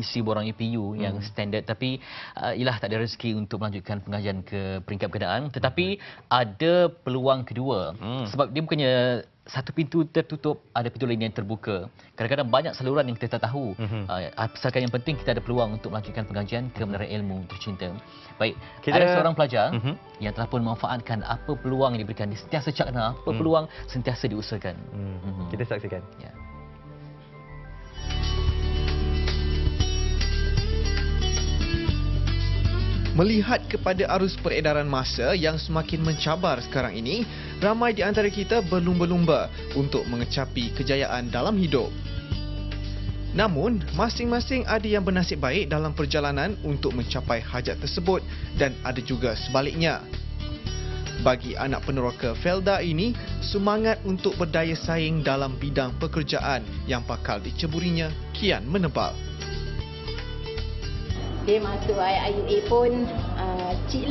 mengisi borang EPU yang standard, tapi ialah tak ada rezeki untuk melanjutkan pengajian ke peringkat berkenaan. Tetapi ada peluang kedua, sebab dia bukannya satu pintu tertutup, ada pintu lain yang terbuka. Kadang-kadang banyak saluran yang kita tak tahu. Asalkan yang penting kita ada peluang untuk melanjutkan pengajian ke Menara Ilmu Tercinta. Baik, ada seorang pelajar yang telah pun memanfaatkan apa peluang yang diberikan. Dia sentiasa cakna, apa peluang sentiasa diusahakan. Kita saksikan. Ya. Melihat kepada arus peredaran masa yang semakin mencabar sekarang ini, ramai di antara kita berlumba-lumba untuk mengecapi kejayaan dalam hidup. Namun, masing-masing ada yang bernasib baik dalam perjalanan untuk mencapai hajat tersebut dan ada juga sebaliknya. Bagi anak peneroka Felda ini, semangat untuk berdaya saing dalam bidang pekerjaan yang bakal diceburinya kian menebal. Dia masuk IUA pun cik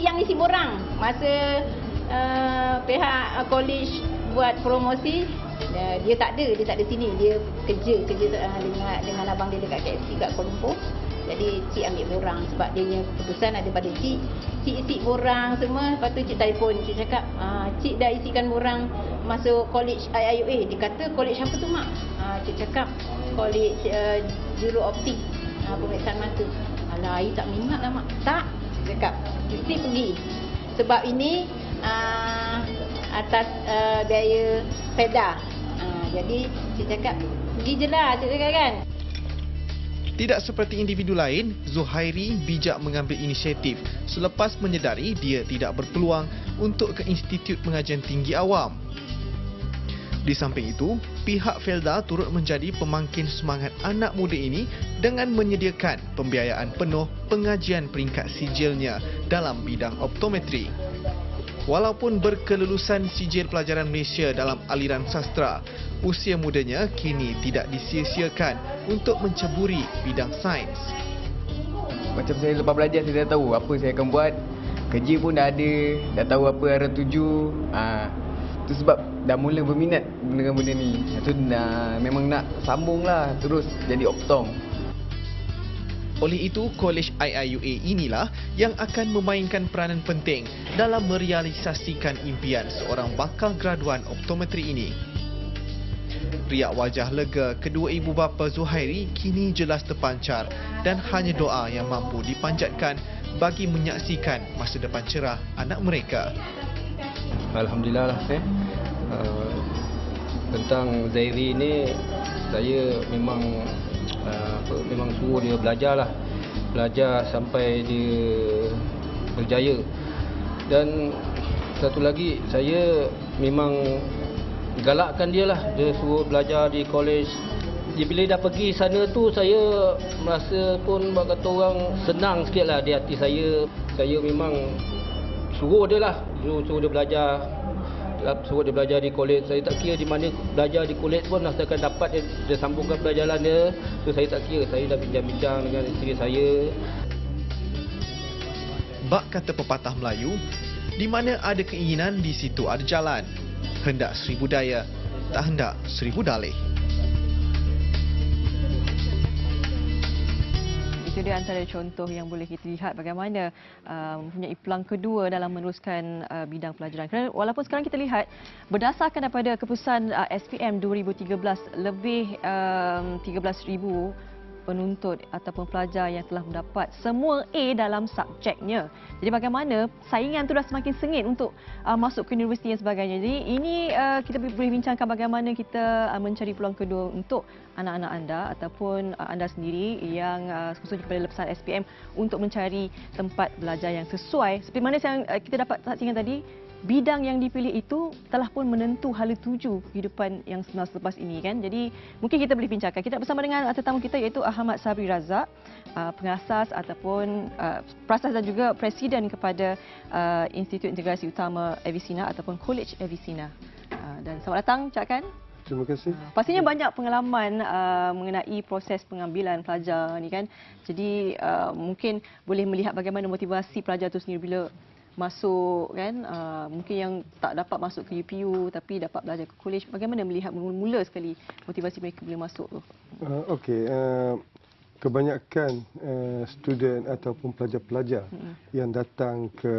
yang isi borang masa pihak college buat promosi. Dia tak ada sini, dia kerja dengan abang dia dekat KFC kat Kuala Lumpur. Jadi cik ambil borang sebab dia punya keputusan ada pada cik isi borang semua. Lepas tu cik telefon, cik cakap cik dah isikan borang masuk college IUA. Dia kata college apa tu mak? Cik cakap college juru optik, pemeriksaan mata. Alah, I tak minat lah mak. Tak, cakap mesti pergi. Sebab ini atas biaya Felda. Jadi cik cakap pergi je lah, cik cakap kan. Tidak seperti individu lain, Zuhairi bijak mengambil inisiatif selepas menyedari dia tidak berpeluang untuk ke Institut Pengajian Tinggi Awam. Di samping itu, pihak Felda turut menjadi pemangkin semangat anak muda ini dengan menyediakan pembiayaan penuh pengajian peringkat sijilnya dalam bidang optometri. Walaupun berkelulusan sijil pelajaran Malaysia dalam aliran sastra, usia mudanya kini tidak disia-siakan untuk menceburi bidang sains. Macam saya lepas belajar, saya dah tahu apa saya akan buat. Kerja pun dah ada, dah tahu apa arah tuju. Itu sebab dah mula berminat dengan benda ni. Itu memang nak sambung lah terus jadi optom. Oleh itu, Kolej IIUA inilah yang akan memainkan peranan penting dalam merealisasikan impian seorang bakal graduan optometri ini. Riak wajah lega kedua ibu bapa Zuhairi kini jelas terpancar dan hanya doa yang mampu dipanjatkan bagi menyaksikan masa depan cerah anak mereka. Alhamdulillah lah saya. Tentang Zairi ni, saya memang suruh dia belajar sampai dia berjaya. Dan satu lagi, saya memang galakkan dia lah. Dia suruh belajar di kolej. Bila dah pergi sana tu, saya merasa pun buat kata orang senang sikit lah di hati saya. Saya memang suruh dia lah, suruh dia belajar di kolej. Saya tak kira di mana belajar di kolej pun asalkan dapat dia sambungkan pelajaran dia. So saya tak kira, saya dah bincang-bincang dengan isteri saya. Bak kata pepatah Melayu, di mana ada keinginan di situ ada jalan. Hendak 1000 daya, tak hendak 1000 dalih. Itu dia antara contoh yang boleh kita lihat bagaimana mempunyai peluang kedua dalam meneruskan bidang pelajaran. Kerana walaupun sekarang kita lihat berdasarkan daripada keputusan SPM 2013, lebih 13,000 penuntut ataupun pelajar yang telah mendapat semua A dalam subjeknya. Jadi bagaimana saingan tu dah semakin sengit untuk masuk ke universiti dan sebagainya. Jadi ini kita boleh bincangkan bagaimana kita mencari peluang kedua untuk anak-anak anda ataupun anda sendiri yang khususnya pada lepasan SPM untuk mencari tempat belajar yang sesuai. Seperti mana yang kita dapat saksikan tadi, bidang yang dipilih itu telah pun menentu hala tuju kehidupan yang selepas ini kan. Jadi mungkin kita boleh bincangkan. Kita bersama dengan tetamu kita iaitu Ahmad Sabri Razak, pengasas ataupun perasas dan juga presiden kepada Institut Integrasi Utama Avicenna ataupun College Avicenna. Dan selamat datang Cak Kan. Terima kasih. Pastinya banyak pengalaman mengenai proses pengambilan pelajar ni kan. Jadi mungkin boleh melihat bagaimana motivasi pelajar itu sendiri bila masuk kan, mungkin yang tak dapat masuk ke UPU tapi dapat belajar ke college, bagaimana melihat mula sekali motivasi mereka boleh masuk tu? Okey, kebanyakan student ataupun pelajar-pelajar yang datang ke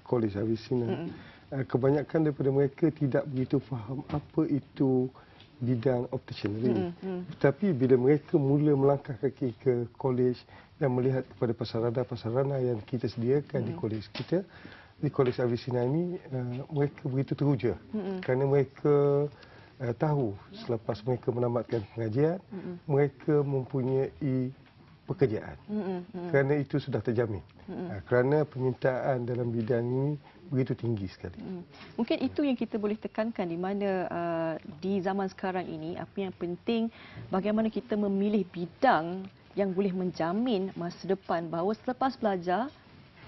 College Avicenna, kebanyakan daripada mereka tidak begitu faham apa itu bidang optometry. Tetapi bila mereka mula melangkah kaki ke college dan melihat kepada pasarana yang kita sediakan di college kita, di College Avicenna ini, mereka begitu teruja kerana mereka tahu selepas mereka menamatkan pengajian, mereka mempunyai pekerjaan. Kerana itu sudah terjamin. Kerana permintaan dalam bidang ini begitu tinggi sekali. Mungkin itu yang kita boleh tekankan di mana di zaman sekarang ini, apa yang penting bagaimana kita memilih bidang yang boleh menjamin masa depan, bahawa selepas belajar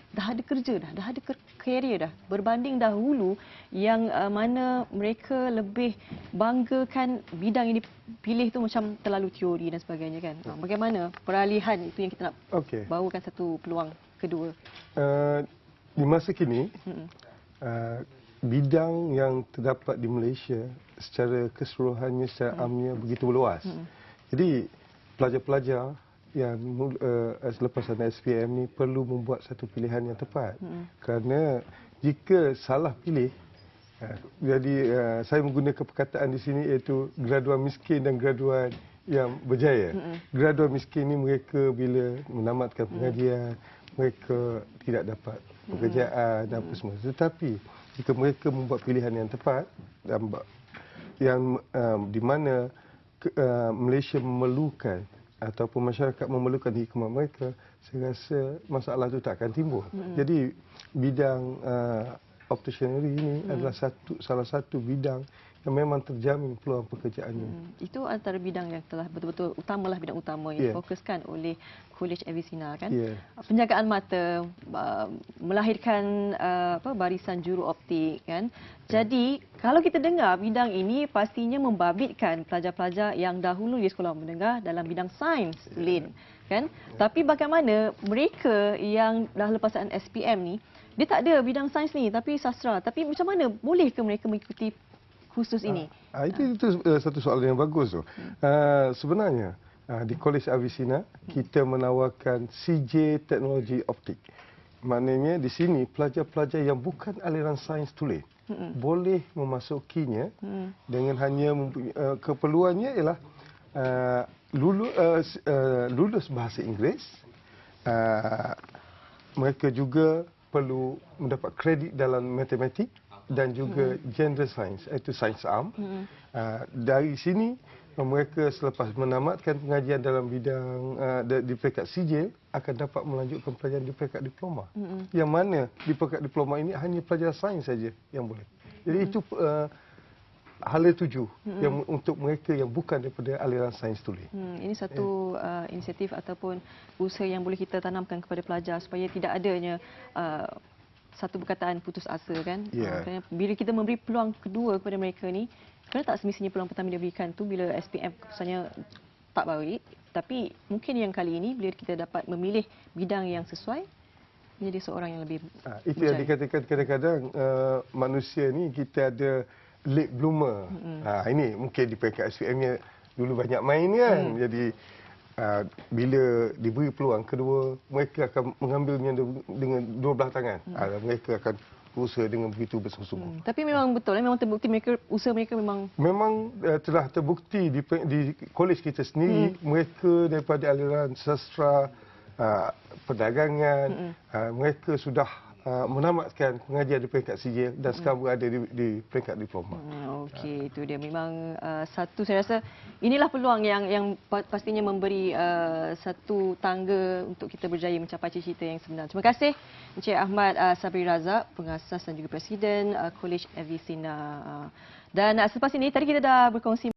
dah ada kerja dah ada karier dah, berbanding dahulu yang mana mereka lebih banggakan bidang yang dipilih tu macam terlalu teori dan sebagainya kan. Bagaimana peralihan itu yang kita nak bawakan satu peluang kedua? Di masa kini, bidang yang terdapat di Malaysia secara keseluruhannya, secara amnya begitu luas. Jadi pelajar-pelajar yang selepasan SPM ni perlu membuat satu pilihan yang tepat. Kerana jika salah pilih, jadi saya menggunakan perkataan di sini iaitu graduan miskin dan graduan yang berjaya. Graduan miskin ni mereka bila menamatkan pengajian, mereka tidak dapat pekerjaan dan apa semua. Tetapi jika mereka membuat pilihan yang tepat, yang di mana Malaysia memerlukan ataupun masyarakat memerlukan hikmah mereka, saya rasa masalah itu tak akan timbul. Jadi bidang optometry ini adalah salah satu bidang yang memang terjamin peluang pekerjaannya. Itu antara bidang yang telah betul-betul utamalah, bidang utama yang difokuskan oleh College Avicenna kan. Penjagaan mata, melahirkan barisan juru optik kan. Jadi kalau kita dengar bidang ini pastinya membabitkan pelajar-pelajar yang dahulu di sekolah menengah dalam bidang sains Lin kan. Tapi bagaimana mereka yang dah lepasan SPM ni, dia tak ada bidang sains ni tapi sastra, tapi macam mana boleh ke mereka mengikuti khusus ini? Itu satu soalan yang bagus tu. Sebenarnya di College Avicenna kita menawarkan CJ Teknologi Optik. Maknanya di sini pelajar-pelajar yang bukan aliran sains tulen boleh memasukinya dengan hanya keperluannya ialah lulus bahasa Inggeris. Mereka juga perlu mendapat kredit dalam matematik dan juga general science, iaitu sains am. Dari sini mereka selepas menamatkan pengajian dalam bidang di peringkat sijil akan dapat melanjutkan pelajaran di peringkat diploma. Yang mana di peringkat diploma ini hanya pelajar sains saja yang boleh. Jadi itu hala tuju yang untuk mereka yang bukan daripada aliran sains tulen. Ini satu inisiatif ataupun usaha yang boleh kita tanamkan kepada pelajar supaya tidak adanya satu perkataan putus asa kan. Kerana bila kita memberi peluang kedua kepada mereka ni, kerana tak semestinya peluang pertama dia berikan tu bila SPM keputusannya tak baik, tapi mungkin yang kali ini bila kita dapat memilih bidang yang sesuai, menjadi seorang yang lebih itu yang dikatakan kadang-kadang manusia ni kita ada late bloomer. Ini mungkin di peringkat SPM-nya dulu banyak main kan. Jadi bila diberi peluang kedua, mereka akan mengambilnya dengan dua belah tangan. Mereka akan berusaha dengan begitu bersungguh-sungguh. Tapi memang betul, memang terbukti usaha mereka memang telah terbukti di kolej kita sendiri. Mereka daripada aliran sastra, perdagangan, mereka sudah menamatkan pengajian di peringkat sijil dan sekarang berada di peringkat diploma. Okey, itu dia memang satu, saya rasa inilah peluang yang pastinya memberi satu tangga untuk kita berjaya mencapai cita-cita yang sebenar. Terima kasih Encik Ahmad Sabri Razak, pengasas dan juga Presiden College Avicenna. Dan selepas ini tadi kita dah berkongsi